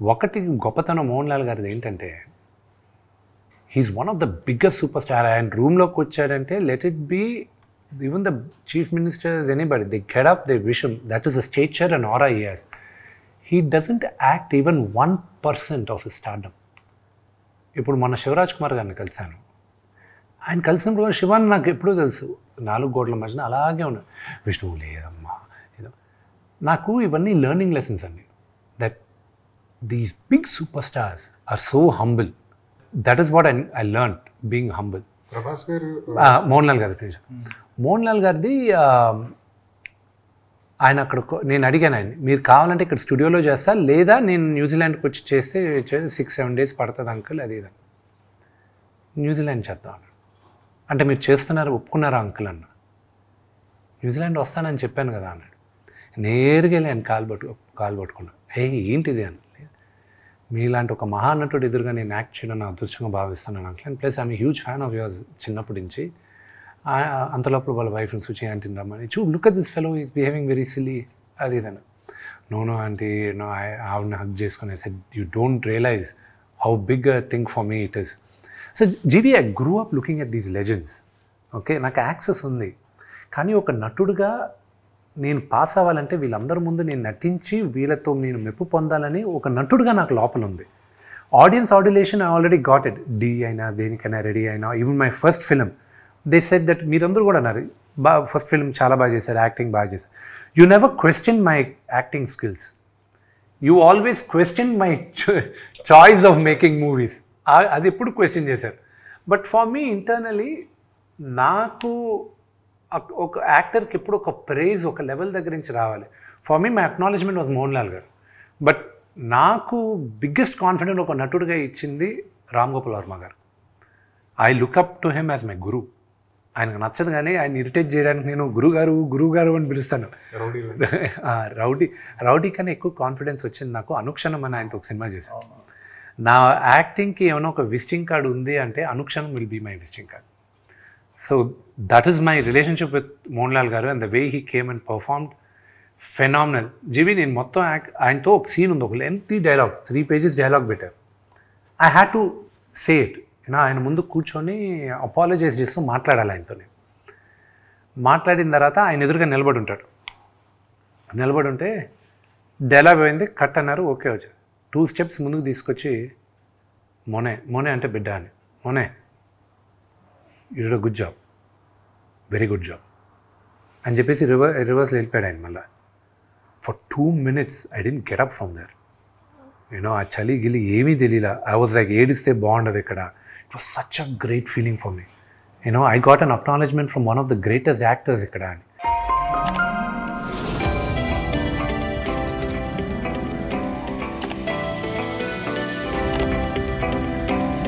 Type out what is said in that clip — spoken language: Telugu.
ఒకటి గొప్పతనం మోహన్ లాల్ గారిది ఏంటంటే he is one of the biggest super star. ఆయన రూమ్లోకి వచ్చాడంటే let it be even the chief ministers anybody they get up they wish him that is the stature and aura he has. He doesn't act even 1% of his stardom. ఇప్పుడు మొన్న శివరాజ్ కుమార్ గారిని కలిశాను. ఆయన కలిసినప్పుడు కూడా శివాన్ నాకు ఎప్పుడూ తెలుసు, 4 గోడల మధ్యన అలాగే ఉన్నాడు. విష్ణువు లేదమ్మా ఏదో. నాకు ఇవన్నీ లెర్నింగ్ లెసన్స్ అండి. That these big super stars are so humble. That is what I learn being humble. Prabhas garu Mohan Lal గారి ఫినిష్. మోహన్ లాల్ గారిది ఆయన అక్కడ నేను అడిగాను ఆయన, మీరు కావాలంటే ఇక్కడ స్టూడియోలో చేస్తా లేదా నేను న్యూజిలాండ్కి వచ్చి చేస్తే 6-7 days పడుతుంది అంకుల్ అది ఇది. న్యూజిలాండ్ చేద్దాం అన్నాడు. అంటే మీరు చేస్తున్నారు ఒప్పుకున్నారా అంకుల్ అన్న. న్యూజిలాండ్ వస్తానని చెప్పాను కదా అన్నాడు. నేరుగా వెళ్ళి ఆయన కాలు పట్టుకున్నాను. ఏంటిది అని. మీలాంటి ఒక మహానటుడు ఎదురుగా నేను యాక్ట్ చేయడం నా అదృష్టంగా భావిస్తున్నాను uncle. And plus I'm huge fan of yours చిన్నప్పటి నుంచి. అంతలోపల వాళ్ళ వైఫ్ని చూచి ఆంటీని రమ్మని look at this fellow is behaving very silly అది ఇదని. నో ఆంటీ నో ఆవిడని హక్ చేసుకుని said you don't realise how big a thing for me it is. So జీవీ I grew up looking at these legends. Okay, నాకు యాక్సెస్ ఉంది, కానీ ఒక నటుడుగా నేను పాస్ అవ్వాలంటే వీళ్ళందరి ముందు నేను నటించి వీళ్ళతో నేను మెప్పు పొందాలని ఒక నటుడుగా నాకు లోపల ఉంది. Audience adulation I already got it. డీ అయినా దేనికైనా రెడీ అయినా even my first film they said that మీరందరూ కూడా అన్నారు ఫస్ట్ ఫిలిం చాలా బాగా చేశారు, యాక్టింగ్ బాగా చేశారు. You never question my acting skills, you always question my choice of making movies. అది ఎప్పుడు క్వశ్చన్ చేశారు. బట్ ఫర్ మీ ఇంటర్నలీ నాకు ఒక యాక్టర్కి ఎప్పుడు ఒక ప్రైజ్ ఒక లెవెల్ దగ్గర నుంచి రావాలి. For me my acknowledgement was Mohan Lal గారు. బట్ నాకు బిగ్గెస్ట్ కాన్ఫిడెంట్ ఒక నటుడిగా ఇచ్చింది Ram Gopal Varma garu. I look up to him as my guru. ఆయనకు నచ్చదు కానీ ఆయన ఇరిటేట్ చేయడానికి నేను గురుగారు అని పిలుస్తాను. రౌడీ కన్నా ఎక్కువ కాన్ఫిడెన్స్ వచ్చింది నాకు అనుక్షణం అని ఆయనతో ఒక సినిమా చేశాను. నా యాక్టింగ్కి ఏమైనా ఒక విజిటింగ్ కార్డు ఉంది అంటే అనుక్షణం will be my visiting card. So that is my relationship with Mohanlal garu and the way he came and performed phenomenal. జీవి నేను మొత్తం ఆయనతో ఒక సీన్ ఉంది, ఒక లెంతీ డైలాగ్ 3 pages డైలాగ్ పెట్టారు. I had to say it. ఆయన ముందు కూర్చొని అపాలజైజ్ చేస్తూ మాట్లాడాలి ఆయనతో. మాట్లాడిన తర్వాత ఆయన ఎదురుగా నిలబడి ఉంటాడు. నిలబడి ఉంటే డైలాగ్ అయింది, కట్ అన్నారు, ఓకే వచ్చారు. 2 steps ముందుకు తీసుకొచ్చి మోనే అంటే బిడ్డ అని, మోనే you did a good job, very good job అని చెప్పేసి రివర్స్లో వెళ్ళిపోయాడు ఆయన. మళ్ళీ for 2 minutes I didn't get up from there. ఆ చలి గిలి ఏమీ తెలియలా. ఐ వాజ్ లైక్ ఏడిస్తే బాగుండదు ఇక్కడ. It was such a great feeling for me. I got an acknowledgement from one of the greatest actors ఇక్కడ అని.